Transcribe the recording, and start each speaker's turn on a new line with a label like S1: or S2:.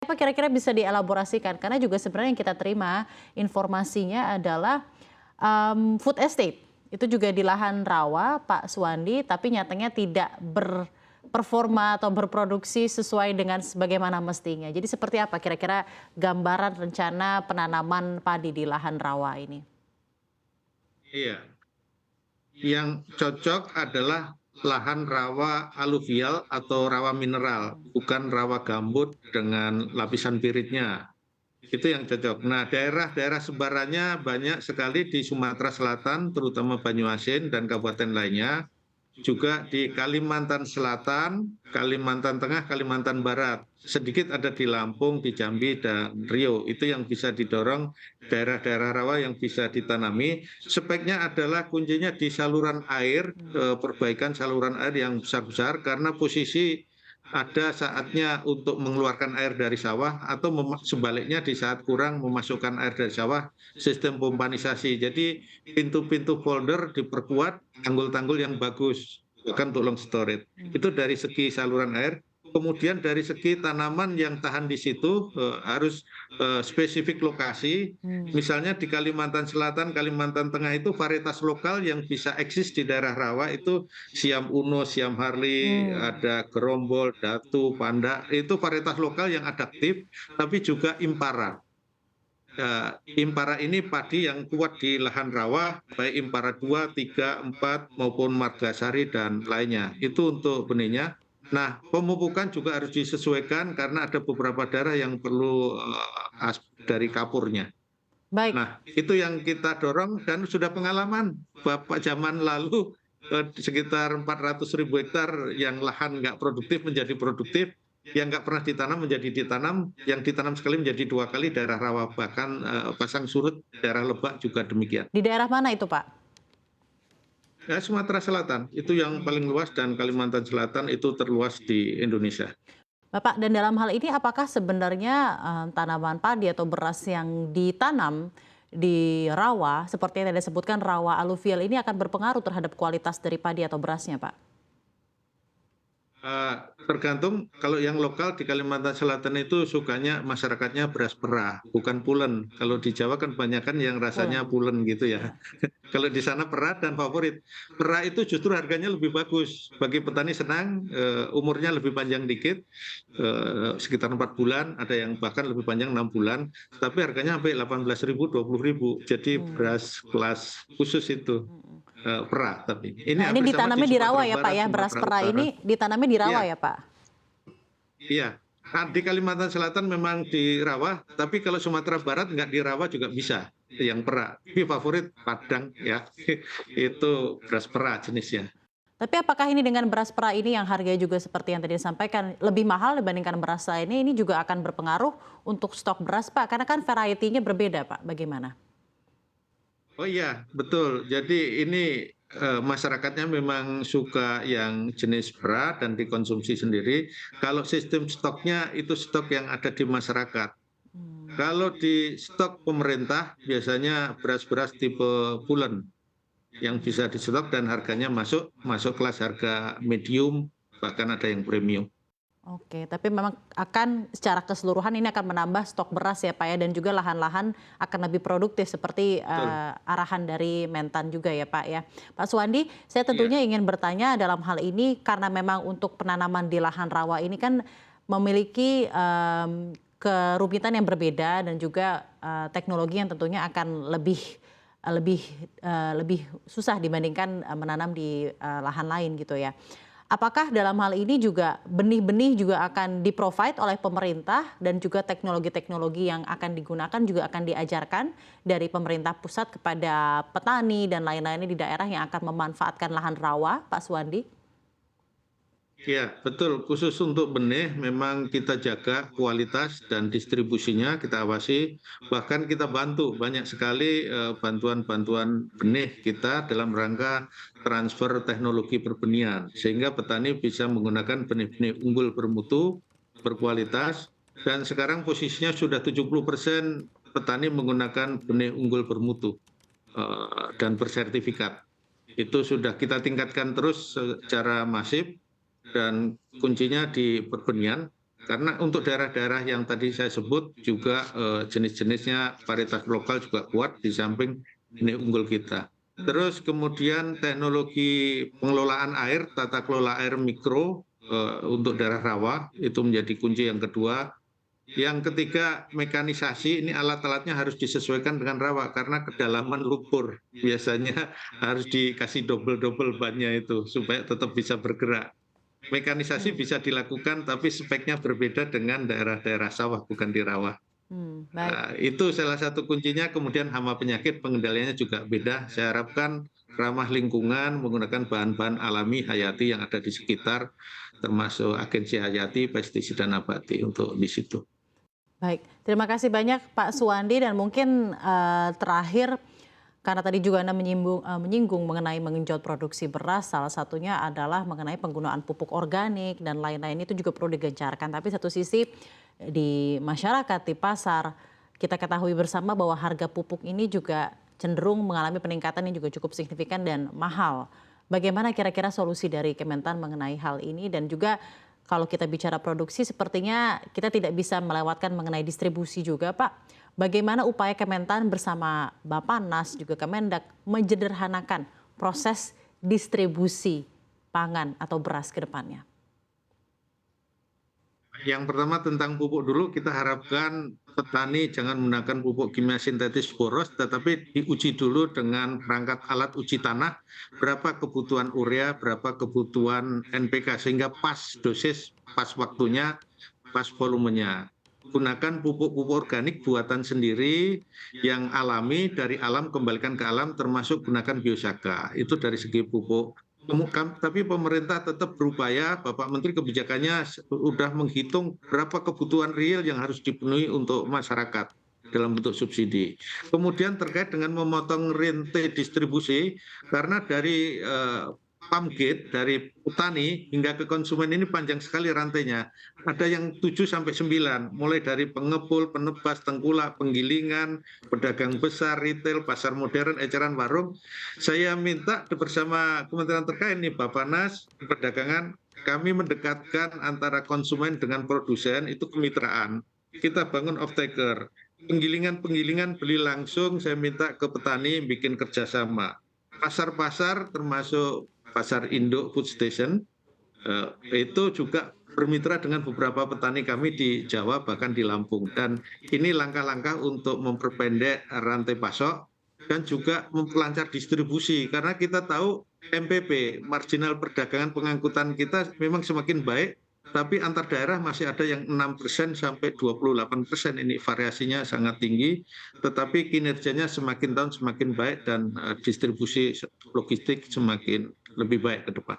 S1: Apa kira-kira bisa dielaborasikan? Karena juga sebenarnya yang kita terima informasinya adalah food estate. Itu juga di lahan rawa, Pak Suwandi, tapi nyatanya tidak berperforma atau berproduksi sesuai dengan sebagaimana mestinya. Jadi seperti apa kira-kira gambaran rencana penanaman padi di lahan rawa ini?
S2: Iya, yang cocok adalah lahan rawa aluvial atau rawa mineral, bukan rawa gambut dengan lapisan biritnya. Itu yang cocok. Nah, daerah-daerah sebarannya banyak sekali di Sumatera Selatan, terutama Banyuasin dan kabupaten lainnya, juga di Kalimantan Selatan, Kalimantan Tengah, Kalimantan Barat. Sedikit ada di Lampung, di Jambi, dan Riau. Itu yang bisa didorong daerah-daerah rawa yang bisa ditanami. Speknya adalah kuncinya di saluran air, perbaikan saluran air yang besar-besar, karena posisi ada saatnya untuk mengeluarkan air dari sawah atau sebaliknya di saat kurang memasukkan air dari sawah, sistem pompanisasi. Jadi pintu-pintu folder diperkuat, tanggul-tanggul yang bagus, bahkan untuk long storage. Itu dari segi saluran air. Kemudian dari segi tanaman yang tahan di situ harus spesifik lokasi. Misalnya di Kalimantan Selatan, Kalimantan Tengah itu varietas lokal yang bisa eksis di daerah rawa itu Siam Uno, Siam Harley,
S1: Hmm.
S2: ada Gerombol, Datu, Panda. Itu varietas lokal yang adaptif, tapi juga Impara. Impara ini padi yang kuat di lahan rawa, baik Impara 2, 3, 4 maupun Margasari dan lainnya. Itu untuk benihnya. Nah, pemupukan juga harus disesuaikan karena ada beberapa daerah yang perlu dari kapurnya.
S1: Baik.
S2: Nah, itu yang kita dorong dan sudah pengalaman. Bapak zaman lalu sekitar 400.000 hektar yang lahan nggak produktif menjadi produktif, yang nggak pernah ditanam menjadi ditanam, yang ditanam sekali menjadi 2 kali daerah rawa, bahkan pasang surut daerah Lebak juga demikian.
S1: Di daerah mana itu, Pak?
S2: Ya, Sumatera Selatan itu yang paling luas dan Kalimantan Selatan itu terluas di Indonesia.
S1: Bapak, dan dalam hal ini apakah sebenarnya tanaman padi atau beras yang ditanam di rawa, seperti yang tadi disebutkan rawa aluvial ini akan berpengaruh terhadap kualitas dari padi atau berasnya, Pak?
S2: Tergantung, kalau yang lokal di Kalimantan Selatan itu sukanya masyarakatnya beras perah, bukan pulen. Kalau di Jawa kan banyak kan yang rasanya
S1: Pulen.
S2: pulen gitu ya.
S1: Ya.
S2: Kalau di sana perah dan favorit. Perah itu justru harganya lebih bagus. Bagi petani senang, umurnya lebih panjang dikit, sekitar 4 bulan, ada yang bahkan lebih panjang 6 bulan, tapi harganya sampai 18.000, 20.000. Jadi
S1: Hmm.
S2: beras kelas khusus itu.
S1: Mm.
S2: Perah, tapi ini
S1: Nah, ini
S2: hampir sama di
S1: ditanamnya di rawa
S2: Sumatera
S1: ya, Pak
S2: Barat,
S1: ya? Beras
S2: Sumatera
S1: pera
S2: Utara.
S1: ini ditanamnya di rawa
S2: Iya,
S1: ya, Pak?
S2: iya. Di Kalimantan Selatan memang di rawa, tapi kalau Sumatera Barat nggak di rawa juga bisa. Yang pera. Tapi favorit Padang ya. Itu beras pera jenisnya.
S1: Tapi apakah ini dengan beras pera ini yang harganya juga seperti yang tadi disampaikan lebih mahal dibandingkan beras lainnya, ini juga akan berpengaruh untuk stok beras, Pak? Karena kan variety-nya berbeda, Pak. Bagaimana?
S2: Oh iya, betul. Jadi ini masyarakatnya memang suka yang jenis pera dan dikonsumsi sendiri. Kalau sistem stoknya itu stok yang ada di masyarakat.
S1: Hmm.
S2: Kalau di stok pemerintah biasanya beras-beras tipe pulen yang bisa di-stok dan harganya masuk masuk kelas harga medium, bahkan ada yang premium.
S1: Oke, tapi memang akan secara keseluruhan ini akan menambah stok beras ya, Pak ya, dan juga lahan-lahan akan lebih produktif seperti
S2: Betul.
S1: arahan dari Mentan juga ya, Pak ya. Pak Suwandi, saya
S2: Iya.
S1: tentunya ingin bertanya dalam hal ini karena memang untuk penanaman di lahan rawa ini kan memiliki kerumitan yang berbeda dan juga teknologi yang tentunya akan lebih lebih susah dibandingkan menanam di lahan lain gitu ya. Apakah dalam hal ini juga benih-benih juga akan di-provide oleh pemerintah dan juga teknologi-teknologi yang akan digunakan juga akan diajarkan dari pemerintah pusat kepada petani dan lain-lainnya di daerah yang akan memanfaatkan lahan rawa, Pak Suwandi?
S2: Ya, betul. Khusus untuk benih, memang kita jaga kualitas dan distribusinya, kita awasi. Bahkan kita bantu banyak sekali bantuan-bantuan benih kita dalam rangka transfer teknologi perbenihan, sehingga petani bisa menggunakan benih-benih unggul bermutu, berkualitas. Dan sekarang posisinya sudah 70% petani menggunakan benih unggul bermutu dan bersertifikat. Itu sudah kita tingkatkan terus secara masif dan kuncinya di perbenihan Karena untuk daerah-daerah yang tadi saya sebut juga jenis-jenisnya varietas lokal juga kuat di samping ini unggul kita. Terus kemudian teknologi pengelolaan air, tata kelola air mikro untuk daerah rawa itu menjadi kunci yang kedua. Yang ketiga, mekanisasi, ini alat-alatnya harus disesuaikan dengan rawa karena kedalaman lumpur. Biasanya harus dikasih double-double bannya itu supaya tetap bisa bergerak. Mekanisasi
S1: Hmm.
S2: bisa dilakukan tapi speknya berbeda dengan daerah-daerah sawah, bukan di rawa.
S1: Baik.
S2: Itu salah satu kuncinya, kemudian hama penyakit pengendaliannya juga beda. Saya harapkan ramah lingkungan, menggunakan bahan-bahan alami hayati yang ada di sekitar, termasuk agensi hayati, pestisida nabati untuk di situ.
S1: Baik, terima kasih banyak Pak Suwandi dan mungkin terakhir karena tadi juga Anda menyinggung mengenai mengenjot produksi beras, salah satunya adalah mengenai penggunaan pupuk organik dan lain-lain itu juga perlu digencarkan. Tapi satu sisi di masyarakat, di pasar, kita ketahui bersama bahwa harga pupuk ini juga cenderung mengalami peningkatan yang juga cukup signifikan dan mahal. Bagaimana kira-kira solusi dari Kementan mengenai hal ini dan juga kalau kita bicara produksi sepertinya kita tidak bisa melewatkan mengenai distribusi juga Pak. Bagaimana upaya Kementan bersama Bappenas juga Kemendak menjederhanakan proses distribusi pangan atau beras ke depannya?
S2: Yang pertama tentang pupuk dulu, kita harapkan petani jangan menggunakan pupuk kimia sintetis boros, tetapi diuji dulu dengan perangkat alat uji tanah, berapa kebutuhan urea, berapa kebutuhan NPK, sehingga pas dosis, pas waktunya, pas volumenya. Gunakan pupuk-pupuk organik buatan sendiri yang alami dari alam, kembalikan ke alam, termasuk gunakan biosaka. Itu dari segi pupuk. Tapi pemerintah tetap berupaya, Bapak Menteri kebijakannya sudah menghitung berapa kebutuhan real yang harus dipenuhi untuk masyarakat dalam bentuk subsidi. Kemudian terkait dengan memotong rantai distribusi, karena dari farm gate, dari petani hingga ke konsumen ini panjang sekali rantainya. Ada yang 7 sampai 9, mulai dari pengepul, penebas, tengkulak, penggilingan, pedagang besar, retail, pasar modern, eceran warung. Saya minta bersama kementerian terkait nih, Bappenas, perdagangan, kami mendekatkan antara konsumen dengan produsen, itu kemitraan. Kita bangun off-taker. Penggilingan-penggilingan beli langsung, saya minta ke petani bikin kerjasama. Pasar-pasar termasuk pasar induk food station, itu juga bermitra dengan beberapa petani kami di Jawa bahkan di Lampung, dan ini langkah-langkah untuk memperpendek rantai pasok dan juga memperlancar distribusi karena kita tahu MPP, marginal perdagangan pengangkutan kita memang semakin baik, tapi antar daerah masih ada yang 6% sampai 28%, ini variasinya sangat tinggi, tetapi kinerjanya semakin tahun semakin baik dan distribusi logistik semakin lebih baik ke depan.